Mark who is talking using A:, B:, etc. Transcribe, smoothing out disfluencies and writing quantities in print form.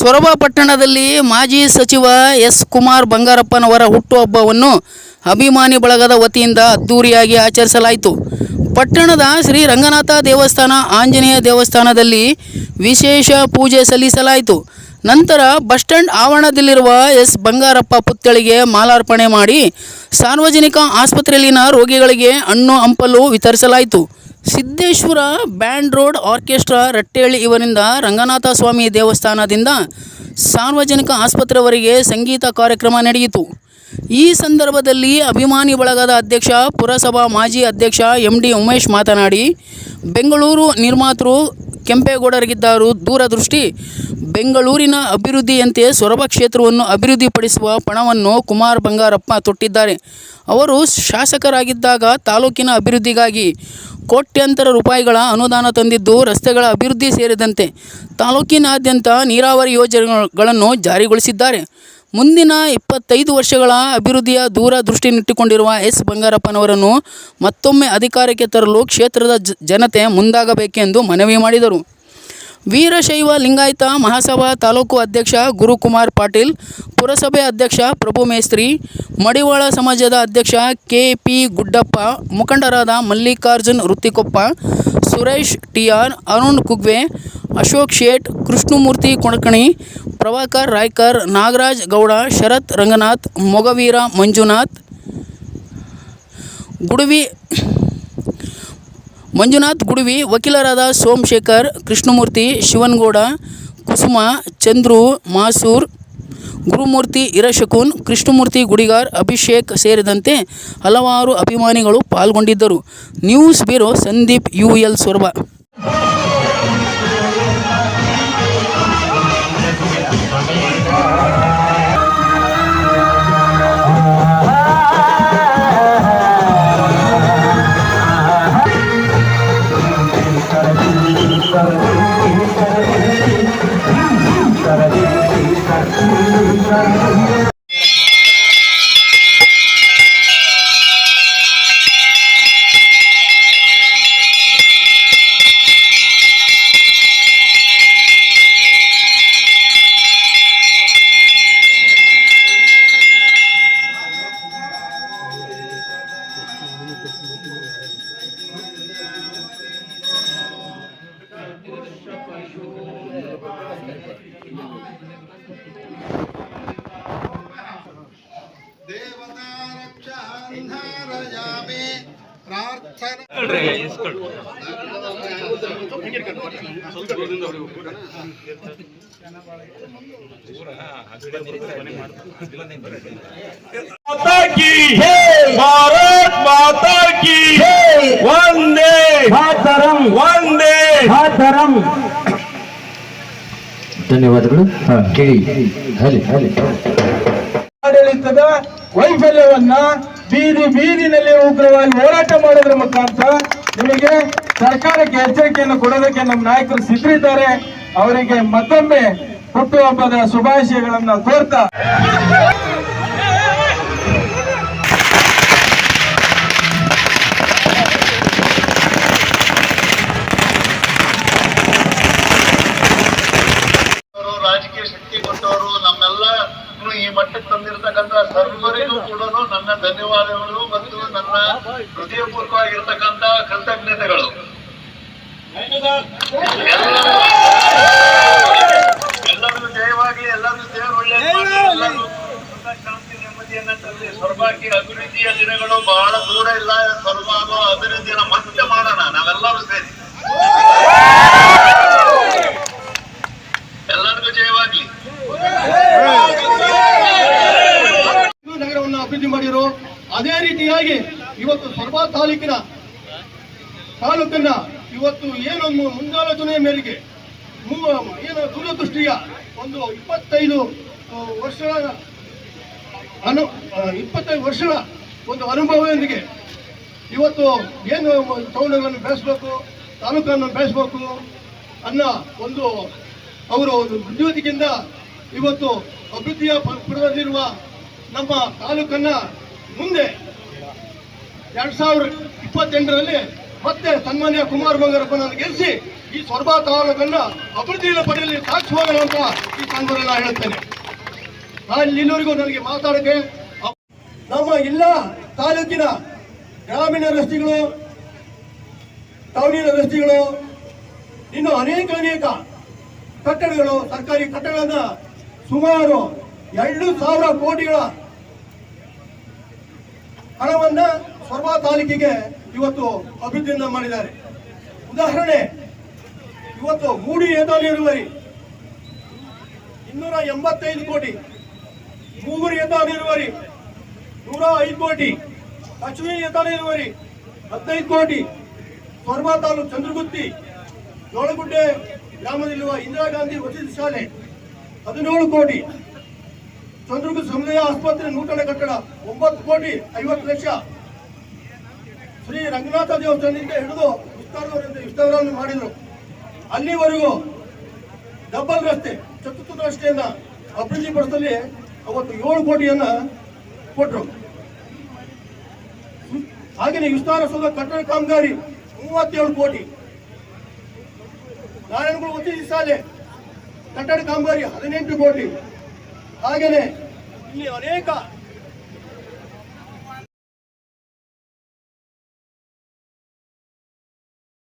A: ಸೊರಬ ಪಟ್ಟಣದಲ್ಲಿ ಮಾಜಿ ಸಚಿವ ಎಸ್. ಕುಮಾರ್ ಬಂಗಾರಪ್ಪನವರ ಹುಟ್ಟುಹಬ್ಬವನ್ನು ಅಭಿಮಾನಿ ಬಳಗದ ವತಿಯಿಂದ ಅದ್ದೂರಿಯಾಗಿ ಆಚರಿಸಲಾಯಿತು. ಪಟ್ಟಣದ ಶ್ರೀ ರಂಗನಾಥ ದೇವಸ್ಥಾನ ಆಂಜನೇಯ ದೇವಸ್ಥಾನದಲ್ಲಿ ವಿಶೇಷ ಪೂಜೆ ಸಲ್ಲಿಸಲಾಯಿತು. ನಂತರ ಬಸ್ ಸ್ಟ್ಯಾಂಡ್ ಆವರಣದಲ್ಲಿರುವ ಎಸ್. ಬಂಗಾರಪ್ಪ ಪುತ್ಥಳಿಗೆ ಮಾಲಾರ್ಪಣೆ ಮಾಡಿ ಸಾರ್ವಜನಿಕ ಆಸ್ಪತ್ರೆಯಲ್ಲಿನ ರೋಗಿಗಳಿಗೆ ಹಣ್ಣು ಹಂಪಲು ವಿತರಿಸಲಾಯಿತು. ಸಿದ್ದೇಶ್ವರ ಬ್ಯಾಂಡ್ ರೋಡ್ ಆರ್ಕೆಸ್ಟ್ರಾ ರಟ್ಟೇಳಿ ಇವರಿಂದ ರಂಗನಾಥ ಸ್ವಾಮಿ ದೇವಸ್ಥಾನದಿಂದ ಸಾರ್ವಜನಿಕ ಆಸ್ಪತ್ರೆವರೆಗೆ ಸಂಗೀತ ಕಾರ್ಯಕ್ರಮ ನಡೆಯಿತು. ಈ ಸಂದರ್ಭದಲ್ಲಿ ಅಭಿಮಾನಿ ಬಳಗದ ಅಧ್ಯಕ್ಷ, ಪುರಸಭಾ ಮಾಜಿ ಅಧ್ಯಕ್ಷ ಎಂ.ಡಿ. ಉಮೇಶ್ ಮಾತನಾಡಿ, ಬೆಂಗಳೂರು ನಿರ್ಮಾತೃ ಕೆಂಪೇಗೌಡರಿಗಿದ್ದ ದೂರದೃಷ್ಟಿ. ಬೆಂಗಳೂರಿನ ಅಭಿವೃದ್ಧಿಯಂತೆ ಸೊರಬ ಕ್ಷೇತ್ರವನ್ನು ಅಭಿವೃದ್ಧಿಪಡಿಸುವ ಪಣವನ್ನು ಕುಮಾರ್ ಬಂಗಾರಪ್ಪ ತೊಟ್ಟಿದ್ದಾರೆ. ಅವರು ಶಾಸಕರಾಗಿದ್ದಾಗ ತಾಲೂಕಿನ ಅಭಿವೃದ್ಧಿಗಾಗಿ ಕೋಟ್ಯಂತರ ರೂಪಾಯಿಗಳ ಅನುದಾನ ತಂದಿದ್ದು, ರಸ್ತೆಗಳ ಅಭಿವೃದ್ಧಿ ಸೇರಿದಂತೆ ತಾಲೂಕಿನಾದ್ಯಂತ ನೀರಾವರಿ ಯೋಜನೆಗಳನ್ನು ಜಾರಿಗೊಳಿಸಿದ್ದಾರೆ. ಮುಂದಿನ 25 ವರ್ಷಗಳ ಅಭಿವೃದ್ಧಿಯ ದೂರದೃಷ್ಟಿನಿಟ್ಟುಕೊಂಡಿರುವ ಎಸ್. ಬಂಗಾರಪ್ಪನವರನ್ನು ಮತ್ತೊಮ್ಮೆ ಅಧಿಕಾರಕ್ಕೆ ತರಲು ಕ್ಷೇತ್ರದ ಜನತೆ ಮುಂದಾಗಬೇಕೆಂದು ಮನವಿ ಮಾಡಿದರು. ವೀರಶೈವ ಲಿಂಗಾಯತ ಮಹಾಸಭಾ ತಾಲೂಕು ಅಧ್ಯಕ್ಷ ಗುರುಕುಮಾರ್ ಪಾಟೀಲ್, ಪುರಸಭೆ ಅಧ್ಯಕ್ಷ ಪ್ರಭು ಮೇಸ್ತ್ರಿ, ಮಡಿವಾಳ ಸಮಾಜದ ಅಧ್ಯಕ್ಷ ಕೆ.ಪಿ. ಗುಡ್ಡಪ್ಪ, ಮುಖಂಡರಾದ ಮಲ್ಲಿಕಾರ್ಜುನ್ ರುತ್ತಿಕೊಪ್ಪ, ಸುರೇಶ್ ಟಿ.ಆರ್., ಅರುಣ್ ಕುಗ್ವೆ, ಅಶೋಕ್ ಶೇಟ್, ಕೃಷ್ಣಮೂರ್ತಿ ಕೊಣಕಣಿ, ಪ್ರಭಾಕರ್ ರಾಯ್ಕರ್, ನಾಗರಾಜ್ ಗೌಡ, ಶರತ್ ರಂಗನಾಥ್, ಮೊಗವೀರ ಮಂಜುನಾಥ್ ಗುಡವಿ, ವಕೀಲರಾದ ಸೋಮಶೇಖರ್, ಕೃಷ್ಣಮೂರ್ತಿ, ಶಿವನಗೌಡ, ಕುಸುಮ, ಚಂದ್ರು, ಮಾಸೂರ್, ಗುರುಮೂರ್ತಿ ಹಿರಶಕುನ್, ಕೃಷ್ಣಮೂರ್ತಿ ಗುಡಿಗಾರ್, ಅಭಿಷೇಕ್ ಸೇರಿದಂತೆ ಹಲವಾರು ಅಭಿಮಾನಿಗಳು ಪಾಲ್ಗೊಂಡಿದ್ದರು. News bureau, Sandeep UL Soraba.
B: माता की भारत माता की वंदे मातरಂ वंदे मातರಂ.
C: ಧನ್ಯವಾದಗಳು. ಕೇಳಿ
B: ಆಡಳಿತದ ವೈಫಲ್ಯವನ್ನ ಬೀದಿನಲ್ಲಿ ಉಗ್ರವಾಗಿ ಹೋರಾಟ ಮಾಡೋದ್ರ ಮುಖಾಂತರ ನಿಮಗೆ ಸರ್ಕಾರಕ್ಕೆ ಎಚ್ಚರಿಕೆಯನ್ನು ಕೊಡೋದಕ್ಕೆ ನಮ್ಮ ನಾಯಕರು ಸಿದ್ಧರಿದ್ದಾರೆ. ಅವರಿಗೆ ಮತ್ತೊಮ್ಮೆ ಹುಟ್ಟುಹಬ್ಬದ ಶುಭಾಶಯಗಳನ್ನ ಕೋರ್ತಾ
D: ರಾಜಕೀಯ ಶಕ್ತಿ ಕೊಟ್ಟವರು ನಮ್ಮೆಲ್ಲ ಈ ಮಟ್ಟಕ್ಕೆ ತಂದಿರತಕ್ಕಂಥ ಸರ್ವರಿಗೂ ಕೂಡ ನನ್ನ ಧನ್ಯವಾದಗಳು ಮತ್ತು ನನ್ನ ಹೃದಯಪೂರ್ವಕವಾಗಿರ್ತಕ್ಕಂಥ ಕೃತಜ್ಞತೆಗಳು. ಎಲ್ಲರಿಗೂ ಜಯವಾಗಲಿ, ಎಲ್ಲರಿಗೂ ದೇವರು ಒಳ್ಳೆಯದು, ಶಾಂತಿ ನೆಮ್ಮದಿಯನ್ನ ತರಲಿ. ಸೊರಬಕ್ಕೆ ಅಭಿವೃದ್ಧಿಯ ದಿನಗಳು ಬಹಳ ದೂರ ಇಲ್ಲ. ಸೊರಬ ಅಭಿವೃದ್ಧಿಯನ್ನ ಮತ್ತೆ ಮಾಡೋಣ ನಾವೆಲ್ಲರೂ ಸೇರಿ. ಎಲ್ಲರಿಗೂ ಜಯವಾಗಲಿ.
E: ನಗರವನ್ನು ಅಭಿವೃದ್ಧಿ ಮಾಡಿರೋ ಅದೇ ರೀತಿಯಾಗಿ ಇವತ್ತು ಸೊರಬ ತಾಲೂಕನ್ನ ಇವತ್ತು ಏನು ಮುಂದಾಲೋಚನೆಯ ಮೇರೆಗೆ ಏನು ದೂರದೃಷ್ಟಿಯ ಒಂದು 25 ವರ್ಷಗಳ ಒಂದು ಅನುಭವದೊಂದಿಗೆ ಇವತ್ತು ಏನು ಟೌನ್ಗಳನ್ನು ಬೆಳೆಸಬೇಕು, ತಾಲೂಕನ್ನು ಬೆಳೆಸಬೇಕು ಅನ್ನೋ ಒಂದು ಅವರು ಬುದ್ಧಿವಂತಿಕೆಯಿಂದ ಇವತ್ತು ಅಭಿವೃದ್ಧಿಯ ಪುರದಲ್ಲಿರುವ ನಮ್ಮ ತಾಲೂಕನ್ನ ಮುಂದೆ 2028ರಲ್ಲಿ ಮತ್ತೆ ಸನ್ಮಾನ್ಯ ಕುಮಾರ್ ಬಂಗಾರಪ್ಪನನ್ನು ಗೆಲ್ಲಿಸಿ ಈ ಸೊರಬ ತಾಲೂಕನ್ನ ಅಭಿವೃದ್ಧಿಯನ್ನು ಪಡೆಯಲು ಸಾಕ್ಷಿವಾಗಲು ಅಂತ ಈ ಸಂದರ್ಭದಲ್ಲಿ ನಾನು ಹೇಳುತ್ತೇನೆ. ನಾನು ಇಲ್ಲಿವರೆಗೂ ನನಗೆ ಮಾತಾಡಕ್ಕೆ ನಮ್ಮ ಎಲ್ಲ ತಾಲೂಕಿನ ಗ್ರಾಮೀಣ ರಸ್ತೆಗಳು, ಟೌನಿನ ರಸ್ತೆಗಳು, ಇನ್ನು ಅನೇಕ ಕಟ್ಟಡಗಳು, ಸರ್ಕಾರಿ ಕಟ್ಟಡಗಳನ್ನ ಸುಮಾರು 2,000 ಕೋಟಿಗಳ ಹಣವನ್ನ ಸೊರಬ ತಾಲೂಕಿಗೆ ಇವತ್ತು ಅಭಿವೃದ್ಧಿಯನ್ನ ಮಾಡಿದ್ದಾರೆ. ಉದಾಹರಣೆ, ಇವತ್ತು ಮೂಡಿ ಏತ ನೀರುವರಿ 285 ಕೋಟಿ, ಮೂಗೂರು ಏತ ನೀರುವರಿ 105 ಕೋಟಿ, ಅಶ್ವಿನಿ ಏತ ನೀರುವರಿ 15 ಕೋಟಿ, ಸೊರಬ ತಾಲೂಕು ಚಂದ್ರಗುತ್ತಿ ಜೋಳಗುಡ್ಡೆ ಗ್ರಾಮದಲ್ಲಿರುವ ಇಂದಿರಾ ಗಾಂಧಿ ವಸತಿ ಶಾಲೆ 17 ಕೋಟಿ, ಚಂದ್ರಗುತ್ತಿ ಸಮುದಾಯ ಆಸ್ಪತ್ರೆ ನೂತನ ಕಟ್ಟಡ 9 ಕೋಟಿ 50 ಲಕ್ಷ, ಶ್ರೀ ರಂಗನಾಥ ದೇವಸ್ಥಾನದಿಂದ ಹಿಡಿದು ವಿಸ್ತಾರವನ್ನು ಮಾಡಿದರು. ಅಲ್ಲಿವರೆಗೂ ಡಬಲ್ ರಸ್ತೆ, ಚತುರ್ಥ ರಸ್ತೆಯನ್ನ ಅಭಿವೃದ್ಧಿಪಡಿಸಲಿ ಅವತ್ತು 7 ಕೋಟಿಯನ್ನ ಕೊಟ್ಟರು. ಹಾಗೆಯೇ ವಿಸ್ತಾರಿಸುವ ಕಟ್ಟಡ ಕಾಮಗಾರಿ 37 ಕೋಟಿ, ನಾರಾಯಣಗುರು ವಸತಿ ಶಾಲೆ ಕಟ್ಟಡ ಕಾಮಗಾರಿ 18 ಕೋಟಿ. ಹಾಗೆಯೇ ಇಲ್ಲಿ ಅನೇಕ